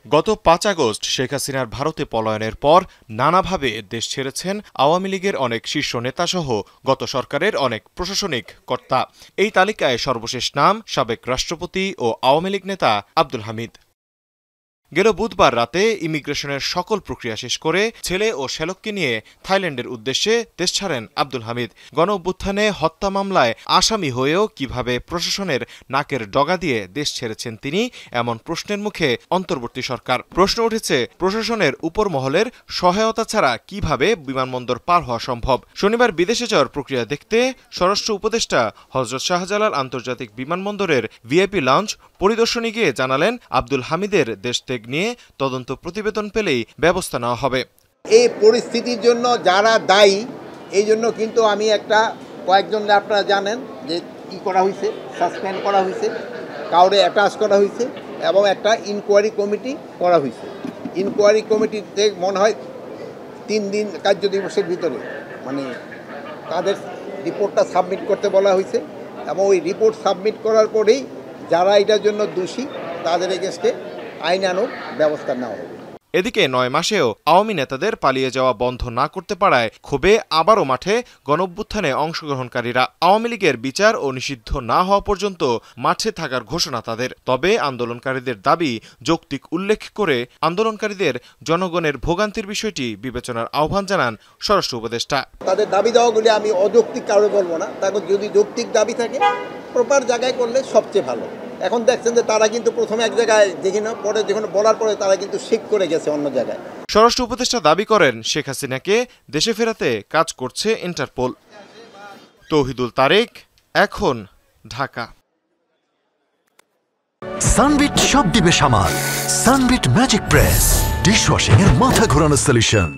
গত ৫ আগস্ট শেখ হাসিনার ভারতে পলায়নের পর নানাভাবে দেশ ছেড়েছেন আওয়ামী লীগের অনেক শীর্ষ নেতাসহ গত সরকারের অনেক প্রশাসনিক কর্তা। এই তালিকায় সর্বশেষ নাম সাবেক রাষ্ট্রপতি ও আওয়ামী লীগ নেতা আব্দুল হামিদ। গেল বুধবার রাতে ইমিগ্রেশনের সকল প্রক্রিয়া শেষ করে ছেলে ও শ্যালককে নিয়ে থাইল্যান্ডের উদ্দেশ্যে দেশ ছাড়েন আব্দুল হামিদ। গণঅভ্যুত্থানে হত্যা মামলায় আসামি হয়েও কিভাবে প্রশাসনের নাকের ডগা দিয়ে দেশ ছেড়েছেন তিনি, এমন প্রশ্নের মুখে অন্তর্বর্তী সরকার। প্রশ্ন উঠেছে, প্রশাসনের উপর মহলের সহায়তা ছাড়া কিভাবে বিমানবন্দর পার হওয়া সম্ভব। শনিবার বিদেশে যাওয়ার প্রক্রিয়া দেখতে স্বরাষ্ট্র উপদেষ্টা হযরত শাহজালাল আন্তর্জাতিক বিমানবন্দরের ভিআইপি লঞ্চ পরিদর্শনে গিয়ে জানালেন, আব্দুল হামিদের দেশ ত্যাগ নিয়ে তদন্ত প্রতিবেদন পেলেই ব্যবস্থা নেওয়া হবে। এই পরিস্থিতির জন্য যারা দায়ী, এই জন্য কিন্তু আমি কয়েকজন আপনারা জানেন যে কি করা হয়েছে, সাসপেন্ড করা হয়েছে, কাউরে অ্যাটাচ করা হয়েছে এবং একটা ইনকোয়ারি কমিটি করা হয়েছে। ইনকোয়ারি কমিটিতে মনে হয় 3 দিন কার্য দিবসের ভিতরে তাদের রিপোর্টটা সাবমিট করতে বলা হয়েছে এবং ওই রিপোর্ট সাবমিট করার পরেই যারা এটার জন্য দোষী তাদের এগেইনস্টে আইনানুগ ব্যবস্থা নেওয়া হবে। এদিকে 9 মাসেও আওয়ামী নেতাদের পালিয়ে যাওয়া বন্ধ না করতে পারায় ক্ষোভে আবারও মাঠে গণঅভ্যুত্থানে অংশগ্রহণকারীরা। আওয়ামী লীগের বিচার ও নিষিদ্ধ না হওয়া পর্যন্ত মাঠে থাকার ঘোষণা তাদের। তবে আন্দোলনকারীদের দাবি যৌক্তিক উল্লেখ করে আন্দোলনকারীদের জনগণের ভোগান্তির বিষয়টি বিবেচনার আহ্বান জানান স্বরাষ্ট্র উপদেষ্টা। তাদের দাবি দেওয়াগুলি আমি অযৌক্তিক কারো বলবো না, তাদের যদি যৌক্তিক দাবি থাকে প্রপার জায়গায় করলে সবচেয়ে ভালো। এখন দেখছেন যে তারা কিন্তু প্রথমে এক জায়গায় দেখি না, পরে যখন বলার পরে তারা কিন্তু শিফট করে গেছে অন্য জায়গায়। স্বরাষ্ট্র উপদেষ্টা দাবি করেন, শেখ হাসিনাকে দেশে ফেরাতে কাজ করছে ইন্টারপোল। তৌহিদুল তারেক, এখন, ঢাকা। সানবিট সব দিবে সামাল। সানবিট ম্যাজিক প্রেস ডিশওয়াশিং এর মাথা ঘোরানো সলিউশন।